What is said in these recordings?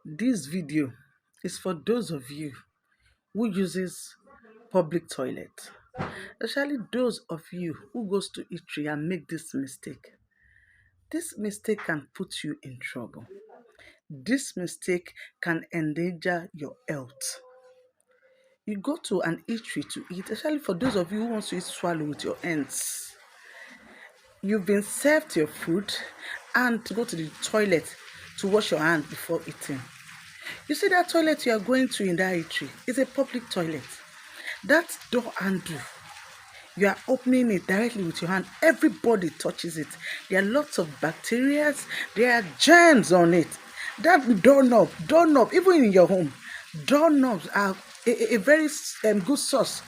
This video is for those of you who uses public toilet, especially those of you who goes to eatery and make this mistake. This mistake can put you in trouble. This mistake can endanger your health. You go to an eatery to eat, especially for those of you who want to eat swallow with your hands. You've been served your food and to go to the toilet to wash your hands before eating. You see that toilet you are going to in that eatery is a public toilet. That door handle, you are opening it directly with your hand. Everybody touches it. There are lots of bacteria. There are germs on it. That doorknob, even in your home, doorknobs are a very good source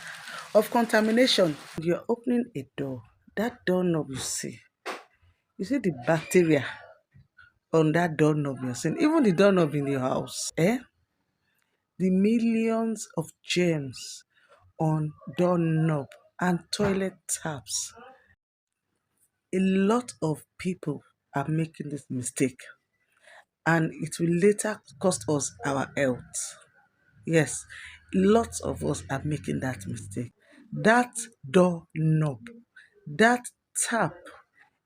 of contamination. You're opening a door. That doorknob you see the bacteria on that doorknob you're seeing, even the doorknob in your house. The millions of germs on doorknob and toilet taps. A lot of people are making this mistake and it will later cost us our health. Yes, lots of us are making that mistake. That doorknob, that tap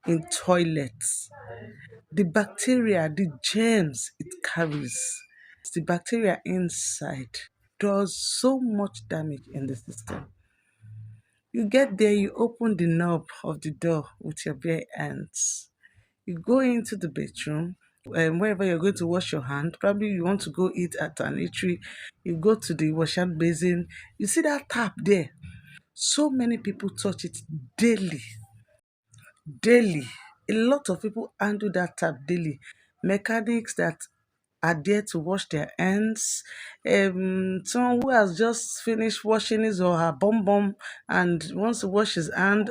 in toilets, the bacteria, the germs it carries, the bacteria inside does so much damage in the system. You get there, you open the knob of the door with your bare hands. You go into the bedroom, wherever you're going to wash your hand. Probably you want to go eat at an eatery. You go to the wash hand basin. You see that tap there. So many people touch it daily. Daily. A lot of people handle that tap daily. Mechanics that are there to wash their hands. Someone who has just finished washing his or her bum and wants to wash his hand,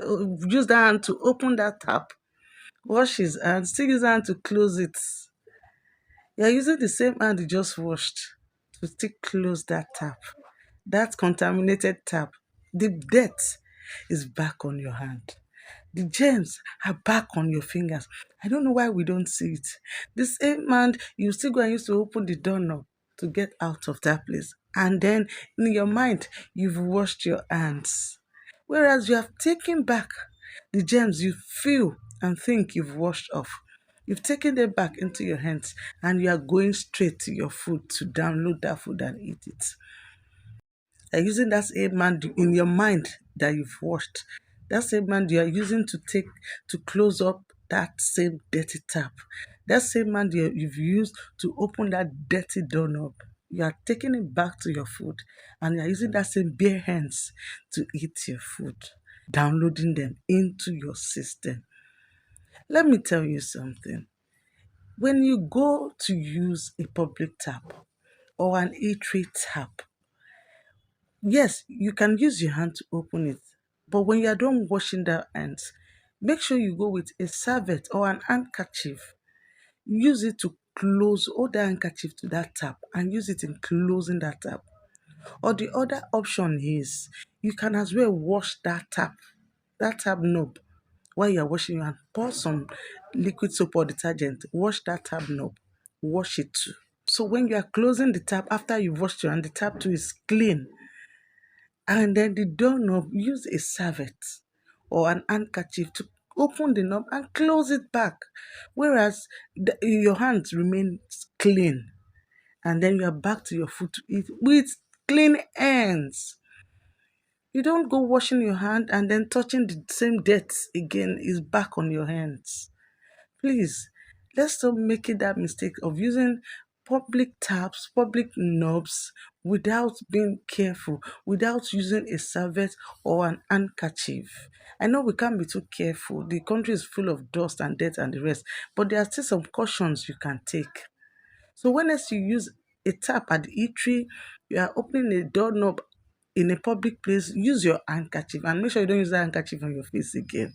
use that hand to open that tap, wash his hand, still use hand to close it. You're using the same hand you just washed to still close that tap, that contaminated tap. The dirt is back on your hand. The germs are back on your fingers. I don't know why we don't see it. The same hand, you still go and use to open the doorknob to get out of that place. And then in your mind, you've washed your hands. Whereas you have taken back the germs you feel and think you've washed off. You've taken them back into your hands and you are going straight to your food to download that food and eat it. You're using that same hand in your mind that you've washed. That same hand you are using to close up that same dirty tap. That same hand you've used to open that dirty doorknob. You are taking it back to your food and you are using that same bare hands to eat your food, downloading them into your system. Let me tell you something. When you go to use a public tap or an eatery tap, yes, you can use your hand to open it, but when you are done washing the hands, make sure you go with a serviette or an handkerchief. Use it to hold the handkerchief to that tap and use it in closing that tap. Or the other option is you can as well wash that tap knob while you're washing your hand. Pour some liquid soap or detergent, wash that tap knob, wash it too. So when you are closing the tap after you've washed your hand, the tap too is clean. And then the doorknob, use a serviette or an handkerchief to open the knob and close it back. Whereas your hands remain clean. And then you are back to your food to eat with clean hands. You don't go washing your hand and then touching the same dirt again is back on your hands. Please, let's stop making that mistake of using public taps, public knobs without being careful, without using a serviette or an handkerchief. I know we can't be too careful. The country is full of dust and dirt and the rest, but there are still some cautions you can take. So when else you use a tap at the eatery, you are opening a doorknob in a public place, use your handkerchief and make sure you don't use that handkerchief on your face again.